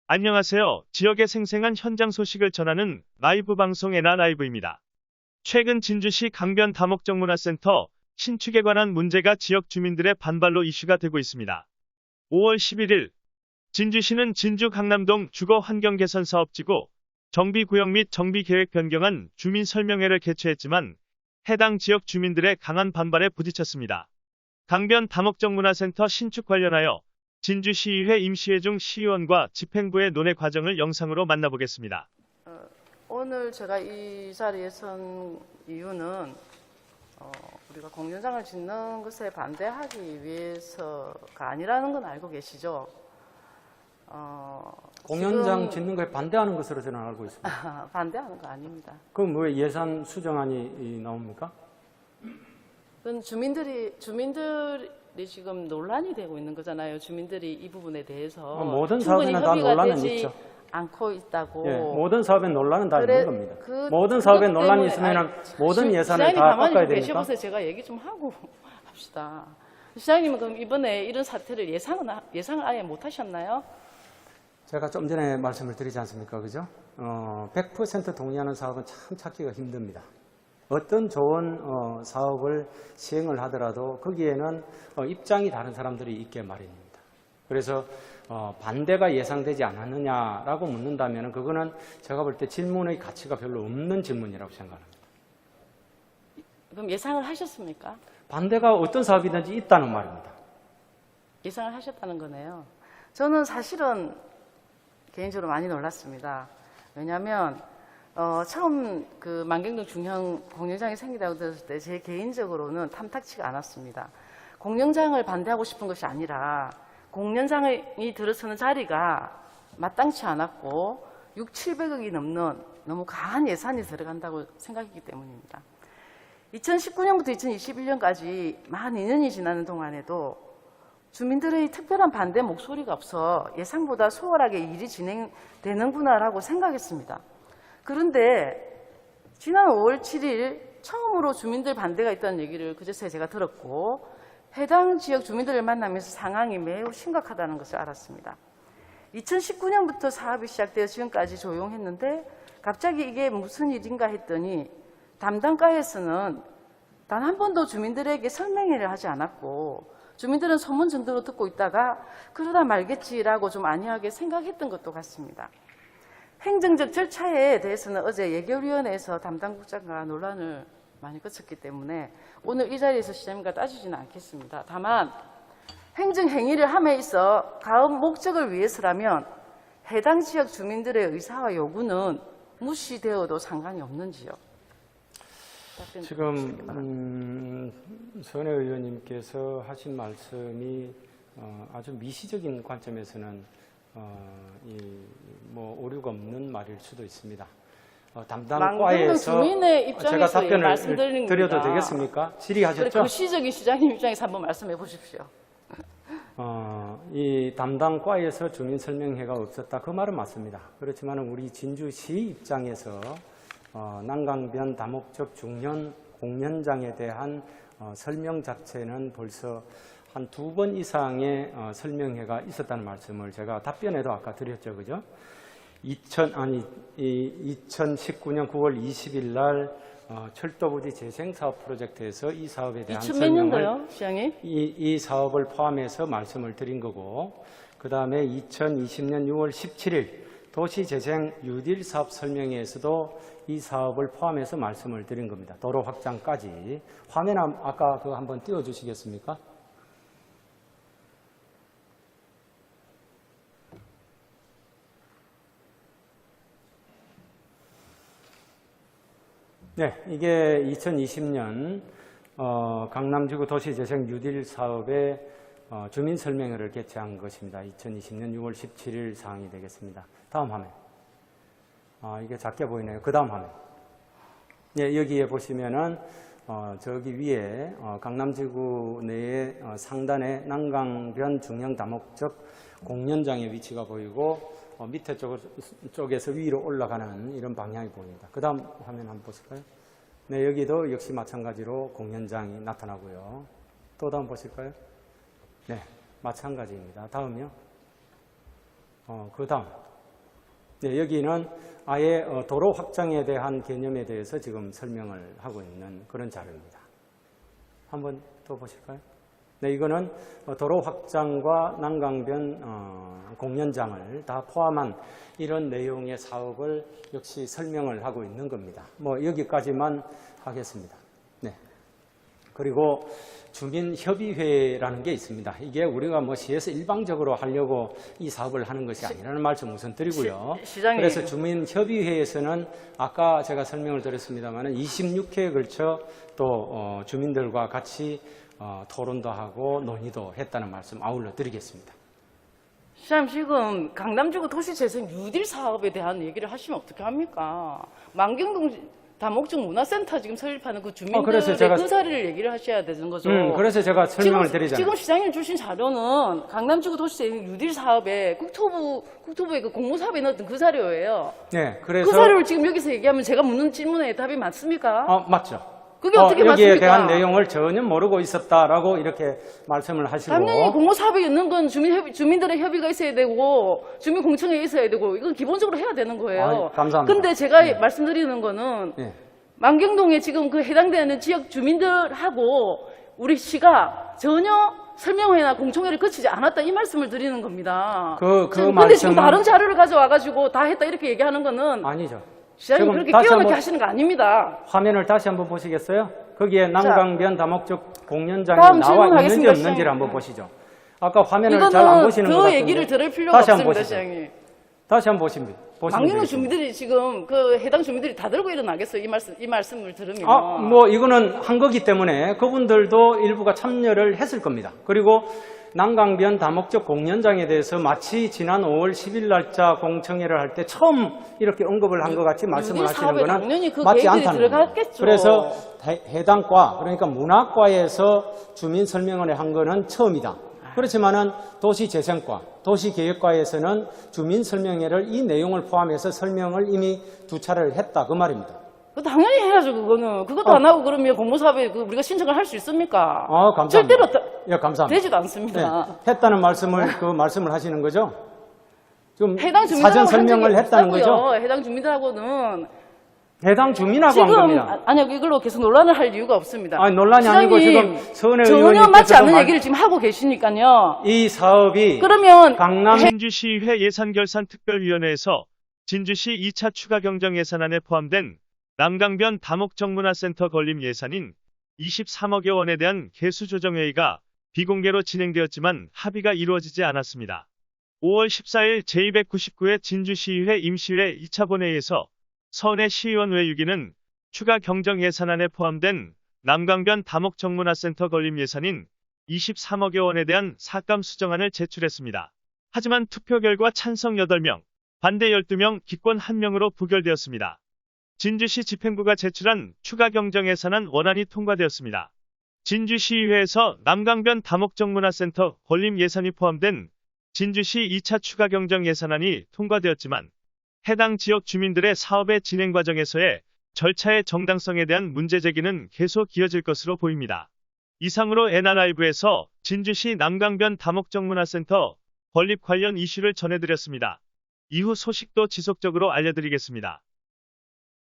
안녕하세요. 지역의 생생한 현장 소식을 전하는 라이브 방송 에나라이브입니다. 최근 진주시 강변 다목적문화센터 신축에 관한 문제가 지역 주민들의 반발로 이슈가 되고 있습니다. 5월 11일 진주시는 진주 강남동 주거 환경 개선 사업지구 정비구역 및 정비계획 변경안 주민 설명회를 개최했지만 해당 지역 주민들의 강한 반발에 부딪혔습니다. 강변 다목적문화센터 신축 관련하여 진주시의회 임시회중 시의원과 집행부의 논의 과정을 영상으로 만나보겠습니다. 오늘 제가 이 자리에 선 이유는 우리가 공연장을 짓는 것에 반대하기 위해서가 아니라는 건 알고 계시죠? 공연장 짓는 거에 반대하는 것으로 저는 알고 있습니다. 반대하는 거 아닙니다. 그럼 왜 예산 수정안이 나옵니까? 그건 주민들이 지금 논란이 되고 있는 거잖아요. 주민들이 이 부분에 대해서 모든 충분히 사업에는 다 협의가 논란은 되지 있죠. 않고 있다고. 예, 모든 사업에 논란은 다 그래, 있는 겁니다. 모든 사업에 논란이 있으면 모든 예산을 다 가만히 깎아야 좀 되니까. 계셔보세요. 제가 얘기 좀 하고 합시다. 시장님은 그럼 이번에 이런 사태를 예상을 아예 못 하셨나요? 제가 좀 전에 말씀을 드리지 않습니까? 그죠? 100% 동의하는 사업은 참 찾기가 힘듭니다. 어떤 좋은 사업을 시행을 하더라도 거기에는 입장이 다른 사람들이 있게 마련입니다. 그래서 반대가 예상되지 않았느냐라고 묻는다면 그거는 제가 볼 때 질문의 가치가 별로 없는 질문이라고 생각합니다. 그럼 예상을 하셨습니까? 반대가 어떤 사업이든지 있다는 말입니다. 예상을 하셨다는 거네요. 저는 사실은 개인적으로 많이 놀랐습니다. 왜냐하면 처음 그 만경동 중형 공연장이 생기다고 들었을 때 제 개인적으로는 탐탁치가 않았습니다. 공연장을 반대하고 싶은 것이 아니라 공연장이 들어서는 자리가 마땅치 않았고 6, 700억이 넘는 너무 과한 예산이 들어간다고 생각했기 때문입니다. 2019년부터 2021년까지 만 2년이 지나는 동안에도 주민들의 특별한 반대 목소리가 없어 예상보다 수월하게 일이 진행되는구나라고 생각했습니다. 그런데 지난 5월 7일 처음으로 주민들 반대가 있다는 얘기를 그제서야 제가 들었고 해당 지역 주민들을 만나면서 상황이 매우 심각하다는 것을 알았습니다. 2019년부터 사업이 시작되어 지금까지 조용했는데 갑자기 이게 무슨 일인가 했더니 담당과에서는 단 한 번도 주민들에게 설명회를 하지 않았고 주민들은 소문 정도로 듣고 있다가 그러다 말겠지라고 좀 안이하게 생각했던 것도 같습니다. 행정적 절차에 대해서는 어제 예결위원회에서 담당 국장과 논란을 많이 거쳤기 때문에 오늘 이 자리에서 시장님과 따지지는 않겠습니다. 다만 행정행위를 함에 있어 가업 목적을 위해서라면 해당 지역 주민들의 의사와 요구는 무시되어도 상관이 없는지요? 지금 손혜 의원님께서 하신 말씀이 아주 미시적인 관점에서는 오류가 없는 말일 수도 있습니다. 담당 과에서 제가 답변을 드려도 되겠습니까? 질의하셨죠? 그 시적인 시장님 입장에서 한번 말씀해 보십시오. 이 담당 과에서 주민 설명회가 없었다. 그 말은 맞습니다. 그렇지만 우리 진주시 입장에서 난강변 다목적 중년 공연장에 대한 설명 자체는 벌써 한 2번 이상의 설명회가 있었다는 말씀을 제가 답변에도 아까 드렸죠. 그죠? 2019년 9월 20일 날 철도부지 재생사업 프로젝트에서 이 사업에 대한 설명을 이 사업을 포함해서 말씀을 드린 거고 그 다음에 2020년 6월 17일 도시재생 뉴딜 사업 설명회에서도 이 사업을 포함해서 말씀을 드린 겁니다. 도로 확장까지. 화면 아까 그거 한번 띄워주시겠습니까? 네, 이게 2020년 강남지구 도시재생 뉴딜 사업의 주민설명회를 개최한 것입니다. 2020년 6월 17일 사항이 되겠습니다. 다음 화면. 이게 작게 보이네요. 그 다음 화면. 네, 여기에 보시면은 저기 위에 강남지구 내에 상단에 난강변 중형 다목적 공연장의 위치가 보이고 밑에 쪽에서 위로 올라가는 이런 방향이 보입니다. 그 다음 화면 한번 보실까요? 네, 여기도 역시 마찬가지로 공연장이 나타나고요. 또 다음 보실까요? 네, 마찬가지입니다. 다음이요. 그 다음. 네, 여기는 아예 도로 확장에 대한 개념에 대해서 지금 설명을 하고 있는 그런 자료입니다. 한번 더 보실까요? 네, 이거는 도로 확장과 난강변 공연장을 다 포함한 이런 내용의 사업을 역시 설명을 하고 있는 겁니다. 뭐 여기까지만 하겠습니다. 네. 그리고 주민협의회라는 게 있습니다. 이게 우리가 뭐 시에서 일방적으로 하려고 이 사업을 하는 것이 아니라는 말씀 우선 드리고요. 시장님. 그래서 주민협의회에서는 아까 제가 설명을 드렸습니다만 26회에 걸쳐 또 주민들과 같이 토론도 하고 논의도 했다는 말씀 아울러 드리겠습니다. 시장님, 지금 강남지구 도시재생 뉴딜 사업에 대한 얘기를 하시면 어떻게 합니까? 만경동 다목적 문화센터 지금 설립하는 그 그래서 주민들의 제가 그 사례를 얘기를 하셔야 되는 거죠. 그래서 제가 설명을 드리잖아요. 지금 시장님 주신 자료는 강남지구 도시재생 뉴딜 사업에 국토부의 그 공모사업에 넣었던 그 자료예요. 네, 그래서 그 자료를 지금 여기서 얘기하면 제가 묻는 질문에 답이 맞습니까? 맞죠. 그게 어떻게 여기에 맞습니까? 대한 내용을 전혀 모르고 있었다라고 이렇게 말씀을 하시고 당연히 공모사업에 있는 건 주민들의 협의가 있어야 되고 주민 공청회 있어야 되고 이건 기본적으로 해야 되는 거예요. 아이, 감사합니다. 근데 제가 네. 말씀드리는 거는 네. 만경동에 지금 그 해당되는 지역 주민들하고 우리 시가 전혀 설명회나 공청회를 거치지 않았다 이 말씀을 드리는 겁니다. 근데 지금 다른 자료를 가져와가지고 다 했다 이렇게 얘기하는 거는 아니죠. 시장님 그렇게 끼워넣기 하시는 거 아닙니다. 화면을 다시 한번 보시겠어요? 거기에 난강변 다목적 공연장이 다음 나와 있는지 질문하겠습니다, 없는지를 시장님. 한번 보시죠. 아까 화면을 잘 안 이거는 보시는 것 그 같은데 얘기를 들을 필요가 다시 한번 없습니다, 보시죠. 시장님. 다시 한번 보시면 망경동 되겠습니다. 주민들이 지금 그 해당 주민들이 다 들고 일어나겠어요. 이 말씀을 들으면. 뭐 이거는 한 거기 때문에 그분들도 일부가 참여를 했을 겁니다. 그리고 난강변 다목적 공연장에 대해서 마치 지난 5월 10일 날짜 공청회를 할 때 처음 이렇게 언급을 한 것 같이 말씀을 하시는 사업에 거는 당연히 그 맞지 계획들이 않다는 거예요. 들어갔겠죠. 그래서 해당 과, 그러니까 문화과에서 주민 설명을 한 거는 처음이다. 그렇지만은 도시재생과, 도시계획과에서는 주민 설명회를 이 내용을 포함해서 설명을 이미 2차례를 했다 그 말입니다. 당연히 해야죠, 그거는. 그것도 안 하고 그러면 공모사업에 우리가 신청을 할 수 있습니까? 감사합니다. 절대로 예, 감사합니다. 되지도 않습니다. 네, 했다는 말씀을 하시는 거죠? 좀 해당 주민들하고 사전 설명을 한 적이 했다는 없다고요. 거죠? 해당 주민들하고는 해당 주민하고 한 겁니다. 아니요, 이걸로 계속 논란을 할 이유가 없습니다. 아니, 논란이 아니고 지금 서은혜 전혀 의원님께서도 맞지 않는 얘기를 지금 하고 계시니까요. 이 사업이 그러면 강남 진주시의회 예산결산특별위원회에서 진주시 2차 추가 경정 예산안에 포함된 남강변 다목적문화센터 건립 예산인 23억여 원에 대한 개수조정회의가 비공개로 진행되었지만 합의가 이루어지지 않았습니다. 5월 14일 제299회 진주시의회 임시회 2차 본회의에서 서은혜 시의원 외유기는 추가 경정 예산안에 포함된 남강변 다목적문화센터 건립 예산인 23억여 원에 대한 삭감 수정안을 제출했습니다. 하지만 투표 결과 찬성 8명, 반대 12명, 기권 1명으로 부결되었습니다. 진주시 집행부가 제출한 추가 경정 예산안 원안이 통과되었습니다. 진주시의회에서 남강변 다목적문화센터 건립 예산이 포함된 진주시 2차 추가 경정 예산안이 통과되었지만 해당 지역 주민들의 사업의 진행 과정에서의 절차의 정당성에 대한 문제 제기는 계속 이어질 것으로 보입니다. 이상으로 NR라이브에서 진주시 남강변 다목적문화센터 건립 관련 이슈를 전해드렸습니다. 이후 소식도 지속적으로 알려드리겠습니다.